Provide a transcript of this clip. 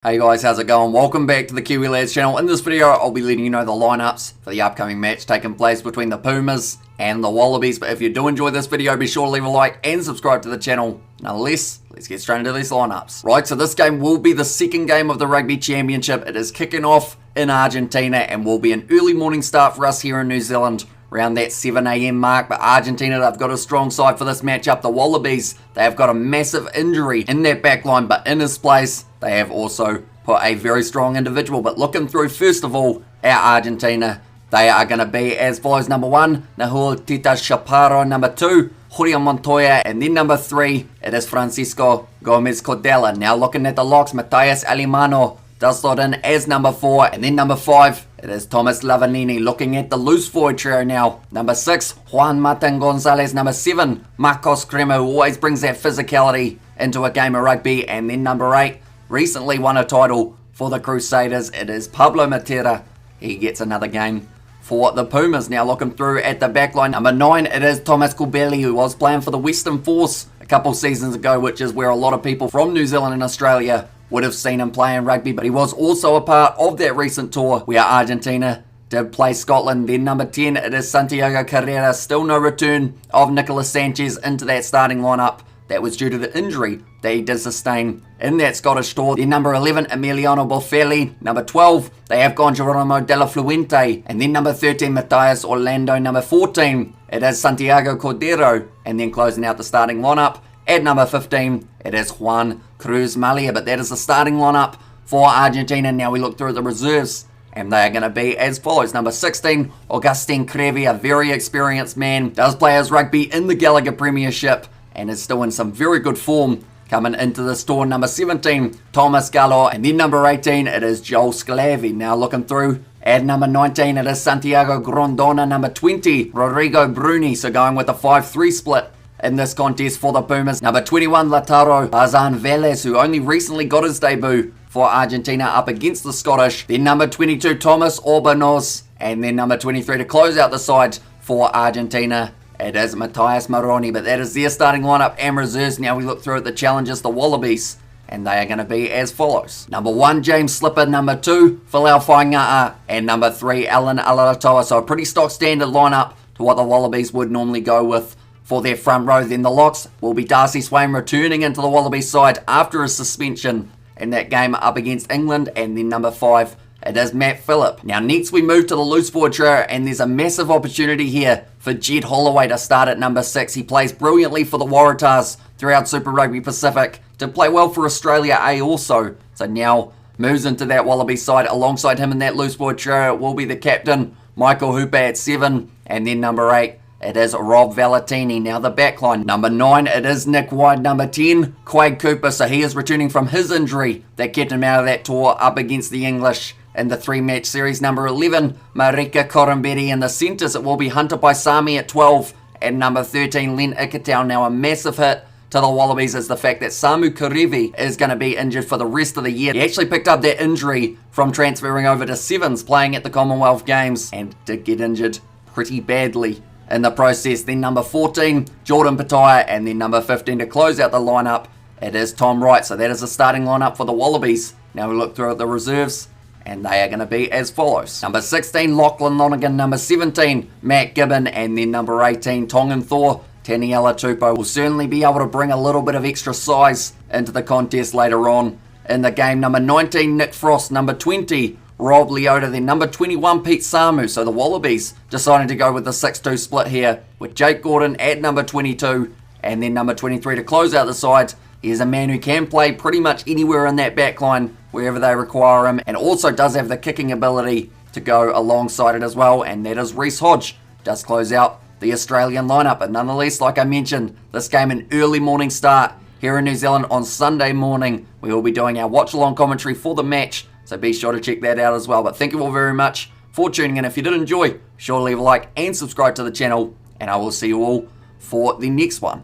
Hey guys, how's it going? Welcome back to the Kiwi Lads channel. In this video, I'll be letting you know the lineups for the upcoming match taking place between the Pumas and the Wallabies. But if you do enjoy this video, be sure to leave a like and subscribe to the channel. Nonetheless, let's get straight into these lineups. Right, so this game will be the second game of the Rugby Championship. It is kicking off in Argentina and will be an early morning start for us here in New Zealand, around that 7 AM mark. But Argentina, they've got a strong side for this matchup. The Wallabies, they have got a massive injury in their back line, but in his place, they have also put a very strong individual. But looking through, first of all, our Argentina, they are going to be as follows. Number 1, Nahul Tita Chaparro. Number 2, Juan Montoya. And then number 3, it is Francisco Gomez Cordella. Now looking at the locks, Matías Alemano does slot in as number 4. And then number 5, it is Thomas Lavanini. Looking at the loose forward trio now. Number 6, Juan Gonzalez. Number 7, Marcos Crema, who always brings that physicality into a game of rugby. And then number 8, recently won a title for the Crusaders, it is Pablo Matera. He gets another game for the Pumas. Now looking through at the back line, number 9, it is Thomas Kubeli, who was playing for the Western Force a couple seasons ago, which is where a lot of people from New Zealand and Australia would have seen him playing rugby. But he was also a part of that recent tour where Argentina did play Scotland. Then number 10, it is Santiago Carrera. Still no return of Nicolas Sanchez into that starting lineup. That was due to the injury that he did sustain in that Scottish tour. Then number 11, Emiliano Boffelli. Number 12, they have gone Geronimo de la Fuente. And then number 13, Matthias Orlando. Number 14, it is Santiago Cordero. And then closing out the starting lineup, at number 15, it is Juan Cruz Malia. But that is the starting lineup for Argentina. Now we look through the reserves, and they are going to be as follows. Number 16, Augustin Crevi, a very experienced man. Does play his rugby in the Gallagher Premiership and is still in some very good form coming into this tour. Number 17, Thomas Gallo. And then number 18, it is Joel Sclavi. Now looking through, at number 19, it is Santiago Grondona. Number 20, Rodrigo Bruni. So going with a 5-3 split in this contest for the Pumas. Number 21, Lautaro Bazan Velez, who only recently got his debut for Argentina up against the Scottish. Then number 22, Thomas Orbanos. And then number 23 to close out the side for Argentina, it is Matthias Maroni. But that is their starting lineup and reserves. Now we look through at the challengers, the Wallabies, and they are going to be as follows. Number 1, James Slipper. Number 2, Falau Fainga'a. And number 3, Alan Alaratoa. So a pretty stock standard lineup to what the Wallabies would normally go with for their front row. Then the locks will be Darcy Swain returning into the Wallabies side after his suspension in that game up against England. And then number 5, it is Matt Phillip. Now next we move to the loose forward trio, and there's a massive opportunity here for Jed Holloway to start at number 6. He plays brilliantly for the Waratahs throughout Super Rugby Pacific. Did play well for Australia A also. So now moves into that Wallaby side. Alongside him in that loose forward trio will be the captain, Michael Hooper at 7. And then number 8, it is Rob Valentini. Now the backline. Number 9, it is Nick White. Number 10, Quade Cooper. So he is returning from his injury that kept him out of that tour up against the English in the 3-match series. Number 11, Marika Corambetti. In the centres, it will be Hunter Paisami at 12. And number 13, Len Ikitau. Now a massive hit to the Wallabies is the fact that Samu Karevi is going to be injured for the rest of the year. He actually picked up that injury from transferring over to Sevens, playing at the Commonwealth Games, and did get injured pretty badly in the process. Then number 14, Jordan Pataya. And then number 15 to close out the lineup, it is Tom Wright. So that is the starting lineup for the Wallabies. Now we look through at the reserves, and they are going to be as follows. Number 16, Lachlan Lonergan. Number 17, Matt Gibbon. And then number 18, Tongan Thor, Taniela Tupou. Will certainly be able to bring a little bit of extra size into the contest later on in the game. Number 19, Nick Frost. Number 20, Rob Leota. Then number 21, Pete Samu. So the Wallabies decided to go with the 6-2 split here, with Jake Gordon at number 22. And then number 23 to close out the side. He's a man who can play pretty much anywhere in that back line, wherever they require him, and also does have the kicking ability to go alongside it as well, and that is Reece Hodge. Does close out the Australian lineup. But nonetheless, like I mentioned, this game an early morning start here in New Zealand on Sunday morning. We will be doing our watch-along commentary for the match, so be sure to check that out as well. But thank you all very much for tuning in. If you did enjoy, be sure to leave a like and subscribe to the channel, and I will see you all for the next one.